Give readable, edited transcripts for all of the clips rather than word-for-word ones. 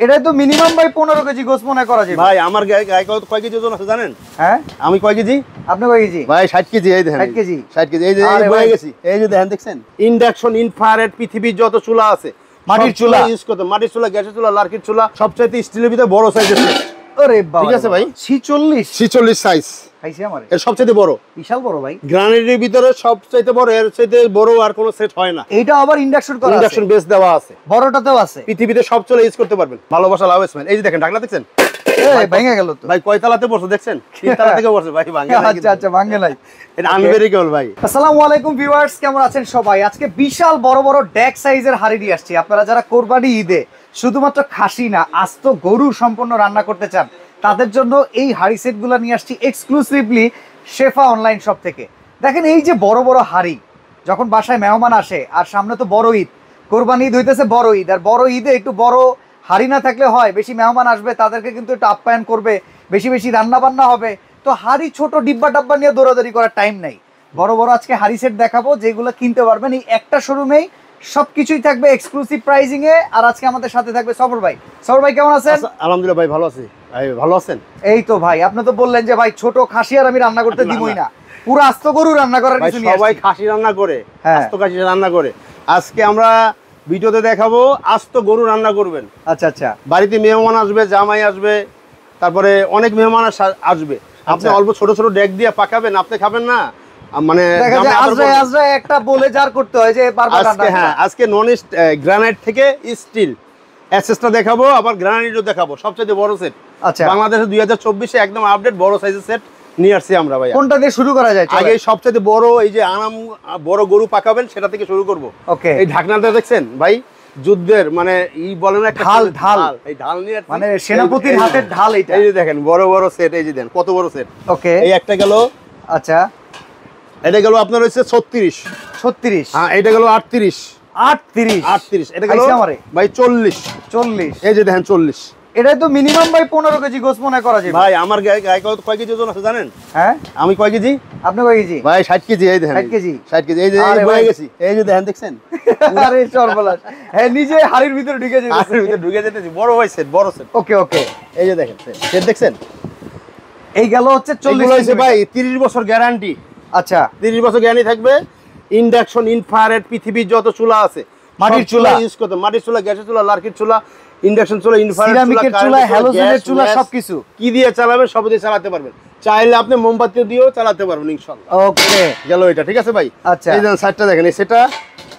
এটাই তো মিনিমাম ভাই 15 কেজি গোস মনে করা যায় ভাই। আমার গায়ে কয় কেজি ওজন আছে জানেন? হ্যাঁ, আমি কয় কেজি? আপনি কয় কেজি? ভাই 60 কেজি। এই দেখেন 60 কেজি। 60 কেজি। এই যে বয়ে গেছি। এই যে দেখেন, দেখছেন ইন্ডাকশন ইনফ্রারেড পৃথিবীর যত চুলা আছে, মাটির চুলা ইউজ করতে, মাটির চুলা, গ্যাসের চুলা, লার্কির চুলা, সবচাইতে স্টিলের ভিতরে বড় সাইজের সেট। আরে বাবা, ঠিক আছে ভাই। 46 সাইজ খাইছে আমারে। এর সবচাইতে বড়, বিশাল বড় ভাই। গ্রানাইটের ভিতরে সবচাইতে বড়, এর চাইতে বড় আর কোনো সেট হয় না। এইটা আবার ইন্ডাকশন করা আছে, ইন্ডাকশন বেস দেওয়া আছে, বড়টাতেও আছে। পৃথিবীতে সব চুলা ইউজ করতে পারবেন। ভালোবাসা লাভ ইসমাইল। এই যে দেখেন ঢাকনা, দেখছেন এই ভেঙে গেল তো ভাই। কয় তালাতে পড়ছে দেখছেন? 3 তালা থেকে পড়ছে ভাই, ভাঙে নাই। আচ্ছা আচ্ছা, ভাঙে নাই। এটা আনবেরিকেবল ভাই। আসসালামু আলাইকুম ভিউয়ার্স, কেমন আছেন সবাই? আজকে বিশাল বড় বড় ডেক সাইজের হাঁড়ি নিয়ে আসছি। আপনারা যারা কোরবানি ঈদে শুধুমাত্র খাসি না, আস্ত গরু সম্পন্ন রান্না করতে চান, তাদের জন্য এই হাঁড়ি সেটগুলো নিয়ে আসছি এক্সক্লুসিভলি শেফা অনলাইন শপ থেকে। দেখেন এই যে বড় বড় হাঁড়ি, যখন বাসায় মেহমান আসে, আর সামনে তো বড় ঈদ, কোরবানি ঈদ হইতেছে বড় ঈদ, আর বড় ঈদে একটু বড় হাঁড়ি না থাকলে হয়, বেশি মেহমান আসবে, তাদেরকে কিন্তু একটু আপ্যায়ন করবে, বেশি বেশি রান্না বান্না হবে, তো হাঁড়ি ছোট ডিব্বা ডাব্বা নিয়ে দৌড়াদৌড়ি করার টাইম নাই। বড় বড় আজকে হাঁড়ি সেট দেখাবো, যেগুলো কিনতে পারবেন এই একটা শোরুমেই, সবকিছুই থাকবে এক্সক্লুসিভ প্রাইজিং এ। আর আজকে আমাদের সাথে থাকবে সবর ভাই। সবর ভাই কেমন আছেন? আলহামদুলিল্লাহ ভাই, ভালো আছি। ভাই ভালো আছেন? এই তো ভাই, আপনি তো বললেন যে ভাই ছোট খাসি আর আমি রান্না করতে দিবই না, পুরো আস্ত গরু রান্না করার কিছু নিয়ে আসছি। সবাই খাসি রান্না করে, আস্ত খাসি রান্না করে। আজকে আমরা ভিডিওতে দেখাবো আস্ত গরু রান্না করবেন। আচ্ছা আচ্ছা। বাড়িতে মেহমান আসবে, জামাই আসবে, তারপরে অনেক মেহমান আসবে, আপনি অল্প ছোট ছোট ডেক দিয়ে পাকাবেন, আপনি খাবেন না, মানে একটা বলে জার করতে হয় যে বারবার রান্না। হ্যাঁ, আজকে নন গ্রানাইট থেকে স্টিল অ্যাসেসটা দেখাবো, আবার গ্রানাইটও দেখাবো, সবচেয়ে বড় সেট। আচ্ছা, বাংলাদেশে 2024 এ একদম আপডেট বড় সাইজের সেট নিয়ে আসছি আমরা ভাই। কোনটা দিয়ে শুরু করা যায়? আগে সবচেয়ে বড়, এই যে আনাম বড় গরু পাকাবেন, সেটা থেকে শুরু করব। ওকে। এই ঢাকনাটা দেখছেন ভাই, যুদ্ধের মানে বলেন একটা ঢাল, ঢাল, এই ঢাল নিয়ে মানে সেনাপতির হাতের ঢাল। এইটা এই যে দেখেন বড় বড় সেট, এই যে দেন কত বড় সেট। ওকে, এই একটা গেল। আচ্ছা, এটা গেল আপনার হচ্ছে 36। হ্যাঁ, এটা গেল 38। এটা গেল ভাই 40। এই যে দেখেন 40। এটাই তো মিনিমাম ভাই 15 কেজি গোস মনে করা যায় ভাই। আমার গায়ে কয় কেজি ওজন আছে জানেন? হ্যাঁ, আমি কয় কেজি? আপনি কয় কেজি? ভাই 60 কেজি। এই দেখেন 60 কেজি। 60 কেজি। এই যে বয়ে গেছি। এই যে দেখেন, দেখছেন আরে সর্বনাশ, হ্যাঁ নিজে হাড়ির ভিতরে ঢুকে যাচ্ছে, হাড়ির ভিতরে ঢুকে যেতেছি। বড় ভাই সেট, বড় সেট। ওকে ওকে। এই যে দেখেন সেট, দেখছেন এই গেল হচ্ছে 40 হইছে ভাই 30 বছর গ্যারান্টি। আচ্ছা, 30 বছর গ্যারান্টি থাকবে। ইন্ডাকশন ইনফ্রারেড পৃথিবীর যত চুলা আছে, মাটির চুলা ইউজ করতে, মাটির চুলা, গ্যাসের চুলা, লার্কির চুলা, ইন্ডাকশন চুলা, ইনফ্রারেড সিরামিকের চুলা, হ্যালোজেনের চুলা, সবকিছু কি দিয়ে চালাবেন সব দিয়ে চালাতে পারবেন। চাইলে আপনি মোমবাতি দিয়েও চালাতে পারবেন ইনশাআল্লাহ। ওকে, গেল এটা। ঠিক আছে ভাই। আচ্ছা, এই দেখেন সাইডটা দেখেন, এই সেটটা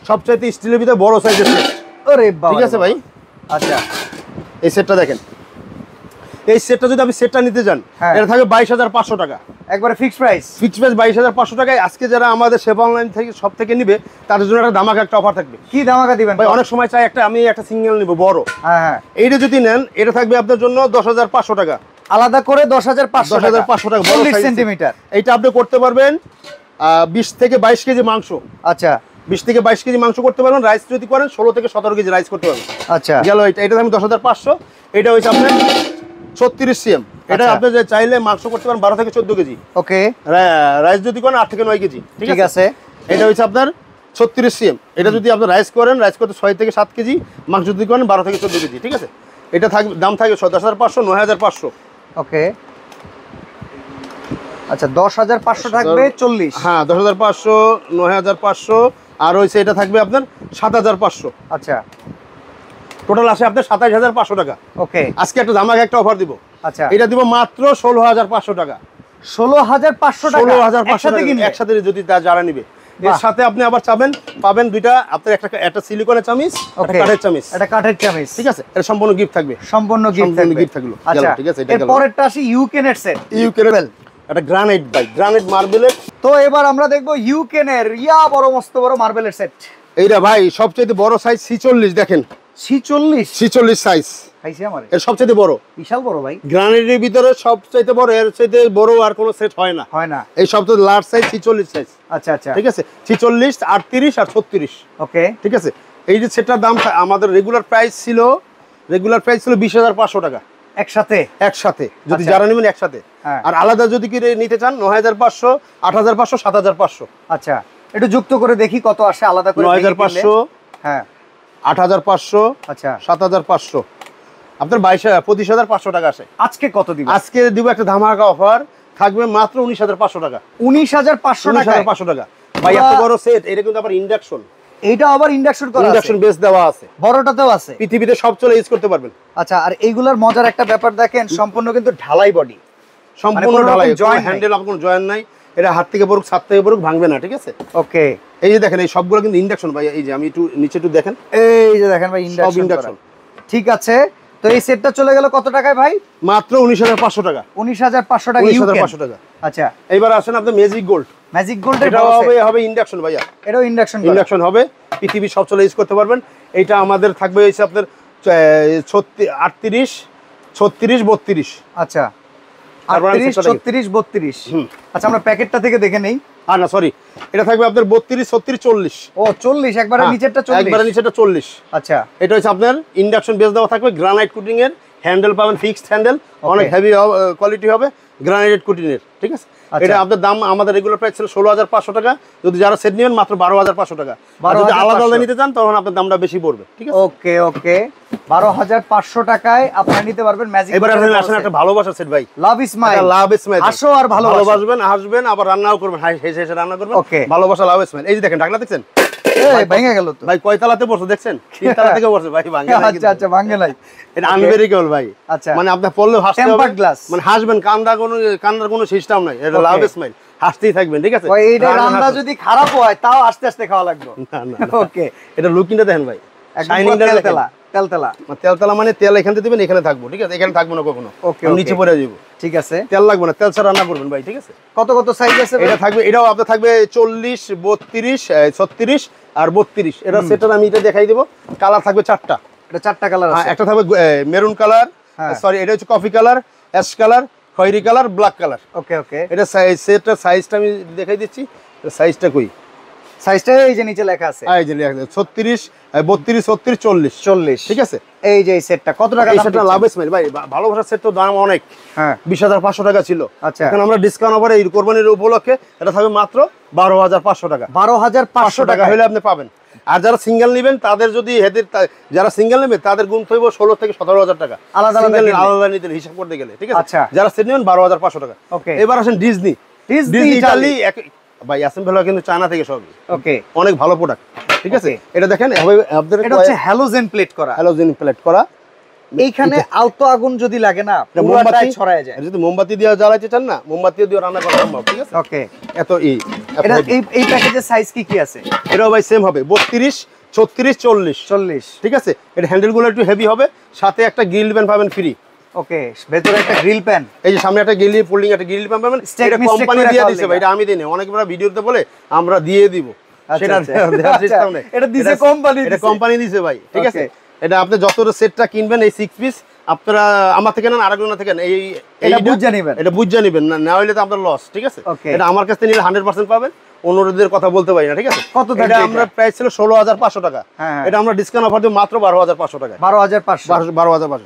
সবচাইতে স্টিলের ভিতরে বড় সাইজের সেট। আরে বাবা, ঠিক আছে ভাই। আচ্ছা, এই সেটটা দেখেন। এই সেটটা যদি আপনি সেটটা নিতে যান, এটা থাকবে 22,500 টাকা, একবারে ফিক্সড প্রাইস। ফিক্সড প্রাইস 22,500 টাকায়। আজকে যারা আমাদের সেবা অনলাইন থেকে সব থেকে নিবে, তাদের জন্য একটা ধামাকা একটা অফার থাকবে। কি ধামাকা দিবেন ভাই? অনেক সময় চাই আমি একটা সিঙ্গেল নিব বড়। হ্যাঁ হ্যাঁ, এইটা যদি নেন, এটা থাকবে আপনার জন্য 10,500 টাকা, আলাদা করে 10,500 টাকা, 40 সেন্টিমিটার। এইটা আপনি করতে পারবেন 20 থেকে 22 কেজি মাংস। আচ্ছা, 20 থেকে 22 কেজি মাংস করতে পারবেন। রাইস যদি করেন 16 থেকে 17 কেজি রাইস করতে পারবেন। আচ্ছা, গেল এটা দাম 10,500। এটা হচ্ছে আপনার 36 সিএম। এটা আপনি চাইলে মাংস করতে পারেন 12 থেকে 14 কেজি। ওকে। রাইস যদি করেন 8 থেকে 9 কেজি। ঠিক আছে। এটা হচ্ছে আপনার 36 সিএম। এটা যদি আপনি রাইস করেন, রাইস করতে 6 থেকে 7 কেজি, মাংস যদি করেন 12 থেকে 14 কেজি। ঠিক আছে। এটা থাকবে, দাম থাকবে 10,500, 9,500। ওকে, আচ্ছা 10,500 থাকবে 40। হ্যাঁ, 10,500, 9,500, আর হচ্ছে এটা থাকবে আপনার 7,500। আচ্ছা, টোটাল আসে আপনার 27,500 টাকা। ওকে। আজকে একটা ধামাকা একটা অফার দিব। আচ্ছা, এটা দিব মাত্র 16,500 টাকা। 16,500 টাকা 16,500 টাকা একসাথে যদি যারা নিবে। এর সাথে আপনি আবার পাবেন দুইটা, আপনার একটা সিলিকনের চামিচ, একটা কাঠের চামিচ। এটা কাঠের চামিচ। ঠিক আছে। এটা সম্পূর্ণ গিফট থাকবে, সম্পূর্ণ গিফট থাকবে। আচ্ছা, ঠিক আছে। এটা এর পরেরটা আসি ইউকেনের সেট। ইউকেনের এটা গ্রানাইট ভাই, গ্রানাইট মার্বেলের। তো এবার আমরা দেখবো ইউকেনের বড় মস্ত বড় মার্বেলের সেট। এইটা ভাই সবচেয়ে বড় সাইজ 46। দেখেন 46 সাইজ। খাইছে আমারে। এর সবচেয়ে বড়, বিশাল বড় ভাই। গ্রানাইটের ভিতরে সবচেয়ে বড়, এর চাইতে বড় আর কোনো সেট হয় না। এই সবচেয়ে লার্জ সাইজ 46 সাইজ। আচ্ছা আচ্ছা, ঠিক আছে। 46, 38 আর 36। ওকে, ঠিক আছে। এই যে সেটটার দাম আমাদের রেগুলার প্রাইস ছিল 20,500 টাকা একসাথে যদি যারা নেবেন একসাথে। আর আলাদা যদি কি নিতে চান 9,500, 8,500, 7,500। আচ্ছা, একটু যুক্ত করে দেখি কত আসে আলাদা করে। 9,500, হ্যাঁ, 8,500, আচ্ছা 7,500, আপনার 25,500 টাকা আসে। আজকে কত দিবেন? আজকে দিব একটা ধামাকা অফার, থাকবে মাত্র 19,500 টাকা। 19,500 টাকা ভাই, এত বড় সেট। এটা কিন্তু আবার ইন্ডাকশন, এইটা আবার ইন্ডাকশন করা আছে, ইন্ডাকশন বেস দেওয়া আছে, বড়টাতেও আছে, পৃথিবীতে সব চলে ইউজ করতে পারবেন। আচ্ছা, আর এইগুলার মজার একটা ব্যাপার দেখেন, সম্পূর্ণ কিন্তু ঢালাই বডি, সম্পূর্ণ ঢালাই, হ্যান্ডেল আপনার কোনো জয়েন্ট নাই। এটা হাত থেকে পড়ুক, ছাদ থেকে পড়ুক, ভাঙবে না, ঠিক আছে? ওকে, এই যে দেখেন, এই সবগুলো কিন্তু ইন্ডাকশন ভাই। এই যে আমি একটু নিচে একটু দেখেন, এই যে দেখেন ভাই, ইন্ডাকশন। ঠিক আছে, তো এই সেটটা চলে গেল কত টাকায় ভাই? মাত্র 19,500 টাকা। 19,500 টাকা, 19,500 টাকা। আচ্ছা, এবার আসেন আপনি ম্যাজিক গোল্ড। ম্যাজিক গোল্ডের এটা হবে ইন্ডাকশন ভাইয়া, এটাও ইন্ডাকশন হবে, পৃথিবী সব চলে ইউজ করতে পারবেন। এটা আমাদের থাকবে হচ্ছে আপনার 38, 36, 32। আচ্ছা, 38, 36, 32। আচ্ছা, আমরা প্যাকেটটা থেকে দেখে নেই। না সরি, এটা থাকবে আপনার 32, 36, 40। ও 40, একবারে নিচেরটা 40, একবারে নিচেরটা 40। আচ্ছা, এটা হচ্ছে আপনার ইন্ডাকশন বেস দেওয়া থাকবে, গ্রানাইট কুটিং এর, হ্যান্ডেল পাবেন ফিক্সড হ্যান্ডেল, অনেক হেভি কোয়ালিটি হবে, গ্রানাইট কুটিং এর, ঠিক আছে? এটা আপনার দাম আমাদের রেগুলার প্রাইস ছিল 16,500 টাকা। যদি যারা সেট নেবেন মাত্র 12,500 টাকা। আর যদি আলাদা আলাদা নিতে চান তখন আপনার দামটা বেশি পড়বে, ঠিক আছে? ওকে ওকে, 12,500 টাকায় আপনারা নিতে পারবেন ম্যাজিক। এবার আসেন একটা ভালোবাসার সেট ভাই, লাভ ইসমাইল। লাভ ইসমাইল, আসো আর ভালোবাসবেন, আসবেন, আবার রান্নাও করবেন, হেসে রান্না করবেন। ভালোবাসা লাভ ইসমাইল। এই যে দেখেন, ঢাকনা দেখছেন? এই ভেঙে গেল তো ভাই, কয় তালাতে পড়ছে দেখছেন? 3 তালা থেকে পড়ছে ভাই, ভাঙে নাই। আচ্ছা আচ্ছা, ভাঙে নাই। এটা আনব্রেকেবল ভাই। আচ্ছা, মানে আপনি পড়লে হাসতে হবে, মানে হাসবেন, কান্দার কোনো সিস্টেম নাই। এটা লাভ ইসমাইল, হাসতেই থাকবেন, ঠিক আছে? ওই এইটা রান্না যদি খারাপ হয় তাও আস্তে আস্তে খাওয়া লাগবে। না না, ওকে, এটা লুকিংটা দেখেন ভাই, শাইনিংটা তেলতেলা, তেলতেলা। তেলতেলা মানে তেল এখানে দিবেন, এখানে থাকবো, ঠিক আছে? এখানে থাকবো না কখনো, নিচে পড়ে যাবো, ঠিক আছে? তেল লাগবে না, তেল ছাড়া রান্না করবেন ভাই, ঠিক আছে? কত কত সাইজ আছে এটা থাকবে? এটাও আপনার থাকবে 40, 32, 36 আর 32। এটা সেটার আমি এটা দেখাই দেবো। কালার থাকবে 4টা। এটা 4টা কালার আছে। একটা থাকবে মেরুন কালার, সরি এটা হচ্ছে কফি কালার, অ্যাশ কালার, খয়েরি কালার, ব্ল্যাক কালার। ওকে ওকে, এটা সেটটার সাইজটা আমি দেখাই দিচ্ছি। সাইজটা কই? সাইজটা এই যে নিচে লেখা আছে, এই যে লেখা আছে 36, 32, 36, 40, ঠিক আছে? এই যে এই সেটটা কত টাকা? এই সেটটা লাভ ইসমাইল ভাই, ভালোবাসার সেট তো দাম অনেক। হ্যাঁ, 20,500 টাকা ছিল। আচ্ছা, এখন আমরা ডিসকাউন্ট অফারে এই কোরবানির উপলক্ষে এটা থাকবে মাত্র 12,500 টাকা। 12,500 টাকা হলে আপনি পাবেন। আর যারা সিঙ্গেল নেবেন তাদের যদি যারা সিঙ্গেল নেবে তাদের গুণ হইব 16 থেকে 17,000 টাকা, আলাদা আলাদা নিতে হিসাব করতে গেলে, ঠিক আছে? আচ্ছা, যারা সেট নেবেন 12,500 টাকা। ওকে, এবার আসেন ডিজনি ইতালি ভাই, অ্যাসেম্বল কিন্তু চায়না থেকে সব। ওকে, অনেক ভালো প্রোডাক্ট, ঠিক আছে? এটা দেখেন, এটা হচ্ছে হ্যালোজেন প্লেট করা। এইখানে আলতো আগুন যদি লাগে না, পুরোটাই ছড়ায় যায়। যদি মোমবাতি দিয়ে জ্বালাইতে চান না, মোমবাতি দিয়ে রান্না করা সম্ভব, ঠিক আছে? ওকে, এত এই প্যাকেজের সাইজ কি আছে? এটাও ভাই সেম হবে, 32, 36, 40, ঠিক আছে? এটা হ্যান্ডেলগুলো একটু হেভি হবে, সাথে একটা গ্রিল প্যান পাবেন ফ্রি। ওকে, ভেতরে একটা গ্রিল প্যান, এই যে সামনে একটা গ্রিল, ফোল্ডিং একটা গ্রিল প্যান পাবেন। এটা কোম্পানি দিয়ে দিয়েছে ভাই, এটা আমি দিই না, অনেকবার ভিডিওতে বলে আমরা দিয়ে দিব, সেটা দেওয়ার সিস্টেম নেই। এটা দিছে কোম্পানি, এটা কোম্পানি দিয়েছে ভাই, ঠিক আছে? এটা আপনি যত সেটটা কিনবেন এই 6 পিস, আপনারা আমার থেকে নেন, আরেকজনের থেকে নেন, এটা বুঝে নেবেন, এটা বুঝে নেবেন, না হলে তো আপনার লস, ঠিক আছে? এটা আমার কাছে নিলে 100% পাবেন, অন্যদের কথা বলতে পারি না, ঠিক আছে? কত টাকা? এটা আমরা প্রাইস ছিল 16,500 টাকা। এটা আমরা ডিসকাউন্ট অফার দিব মাত্র 12,500 টাকা। 12,500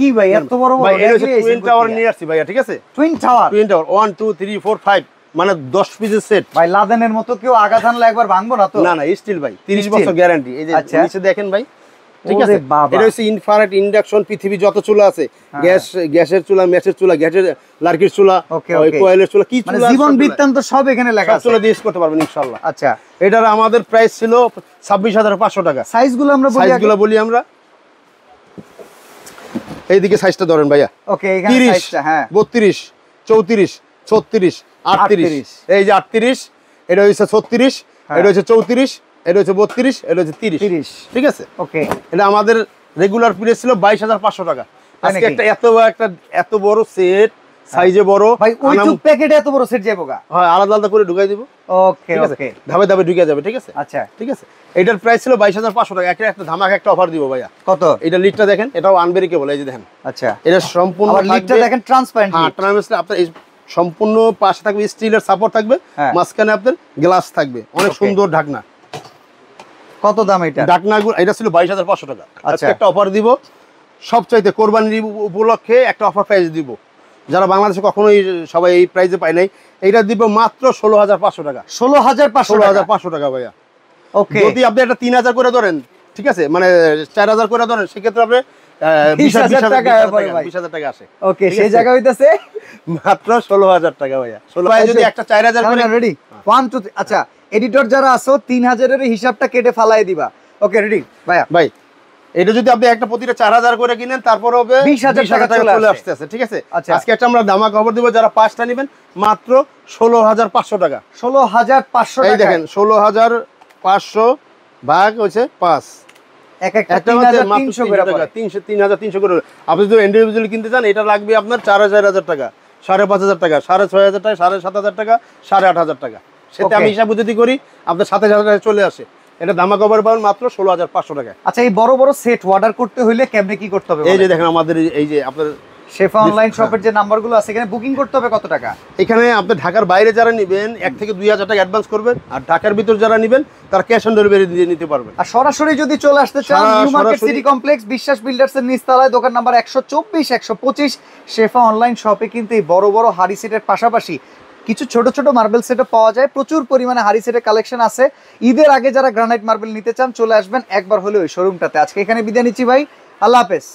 কি ভাই, এত বড় বড়? এটা হচ্ছে টুইন টাওয়ার নিয়ে আসছি ভাইয়া, ঠিক আছে? টুইন টাওয়ার 1 2 3 4 5, মানে 10 পিসের সেট ভাই। লাদেনের মতো কেউ আঘাত আনলে একবার ভাঙবো না তো? না না, স্টিল ভাই, 30 বছর গ্যারান্টি। এই যে নিচে দেখেন ভাই, ঠিক আছে? এটা হচ্ছে ইনফ্রারেড ইন্ডাকশন। পৃথিবী যত চুলা আছে, গ্যাসের চুলা, ম্যাচের চুলা, গ্যাসের লার্কির চুলা, কোয়েলের চুলা, কি চুলা, জীবন বৃত্তান্ত সব এখানে লেখা আছে, চুলা দিয়ে ইউজ করতে পারবেন ইনশাআল্লাহ। আচ্ছা, এটার আমাদের প্রাইস ছিল 26,500 টাকা। সাইজগুলো বলি আমরা। এইদিকে সাইজটা ধরেন ভাইয়া। ওকে, এখানে সাইজটা, হ্যাঁ, 32, 34, 36, 38। এই যে 38, এটা হচ্ছে 36, এটা হচ্ছে 34, এটা হচ্ছে 32, এটা হচ্ছে 30, ঠিক আছে? ওকে, এটা আমাদের রেগুলার প্রাইস ছিল 22,500 টাকা। আজকে এত বড় সেট, সাইজে বড় ভাই, ওই টুক প্যাকেটে এত বড় সেট যাবে গা? হয়, আলাদা আলাদা করে ঢুকাই দিব। ওকে ওকে, ধাপে ধাপে ঢুকে যাবে, ঠিক আছে? আচ্ছা, ঠিক আছে। এটার প্রাইস ছিল 22,500 টাকা। একটা ধামাকা একটা অফার দিব ভাইয়া। কত? এটা লিডটা দেখেন, এটাও আনব্রেকেবল, এই যে দেখেন। আচ্ছা, এটা সম্পূর্ণ লিডটা দেখেন ট্রান্সপারেন্ট। হ্যাঁ, ট্রান্সপারেন্ট। আপনার এই সম্পূর্ণ পাশে থাকবে স্টিলের সাপোর্ট থাকবে, মাঝখানে আপনার গ্লাস থাকবে, অনেক সুন্দর ঢাকনা। কত দাম এটা? ঢাকনাগুলো এটা ছিল 22,500 টাকা। আজকে একটা অফার দিব, সবচাইতে কোরবানির উপলক্ষে একটা অফার প্রাইস দিব, যারা বাংলাদেশে কখনোই সবাই এই প্রাইসে পায় নাই। এইটা দিব মাত্র 16,500 টাকা। 16,500 টাকা ভাইয়া। ওকে, যদি আপনি একটা 3,000 করে ধরেন, ঠিক আছে, মানে 4,000 করে ধরেন, সেক্ষেত্রে আপনি 20,000 টাকা ভাই, 20,000 টাকা আসে। ওকে, সেই জায়গা হইতাছে মাত্র 16,000 টাকা ভাইয়া। 16 যদি একটা 4,000 করে রেডি 1 2 আচ্ছা, এডিটর যারা আছো 3,000 এর হিসাবটা কেটে ফালাই দিবা। ওকে রেডি ভাইয়া। ভাই এটা যদি আপনি একটা প্রতিটা 4,000 করে কিনেন তারপর হবে 20,000 টাকা চলে আসতেছে, ঠিক আছে? আচ্ছা। আজকে একটা আমরা দামা খবর দিব, যারা 5টা নেবেন মাত্র 16,500 টাকা। 16,500 এই টাকা। দেখেন 16,500 ভাগ হচ্ছে 5, এক একটা 3,300 করে টাকা, পড়ে। 3,300 করে। আপনি যদি ইন্ডিভিজুয়ালি কিনতে চান এটা লাগবে আপনার 4,500 টাকা, 5,500 টাকা, 6,500 টাকা, 7,500 টাকা, 8,500 টাকা। সেটা আমি হিসাব যদি করি আপনার 27,000 টাকা চলে আসে। এটা দামা কভার পাবেন মাত্র 16,500 টাকা। আচ্ছা, এই বড় বড় সেট অর্ডার করতে হইলে কেমনে কি করতে হবে? এই যে দেখেন আমাদের এই যে আপনার শেফা অনলাইন শপের যে নাম্বারগুলো আছে, এখানে বুকিং করতে হবে কত টাকা? এখানে আপনি ঢাকার বাইরে যারা নেবেন 1 থেকে 2,000 টাকা অ্যাডভান্স করবেন, আর ঢাকার ভিতর যারা নেবেন তারা ক্যাশ অন ডেলিভারি দিয়ে নিতে পারবেন। আর সরাসরি যদি চলে আসতে চান, নিউ মার্কেট সরাসরি- সিটি কমপ্লেক্স বিশ্বাস বিল্ডার্স এর নিচতলায় দোকান নাম্বার 124 125 শেফা অনলাইন শপে কিন্তু এই বড় বড় হাড়ি সেটের পাশাপাশি কিছু ছোট ছোট মার্বেল সেটও পাওয়া যায়। প্রচুর পরিমাণে হাড়ি সেটের কালেকশন আছে। ঈদের আগে যারা গ্রানাইট মার্বেল নিতে চান চলে আসবেন একবার হলে ওই শোরুমটাতে। আজকে এখানে বিদায় নিচ্ছি ভাই, আল্লাহ হাফেজ।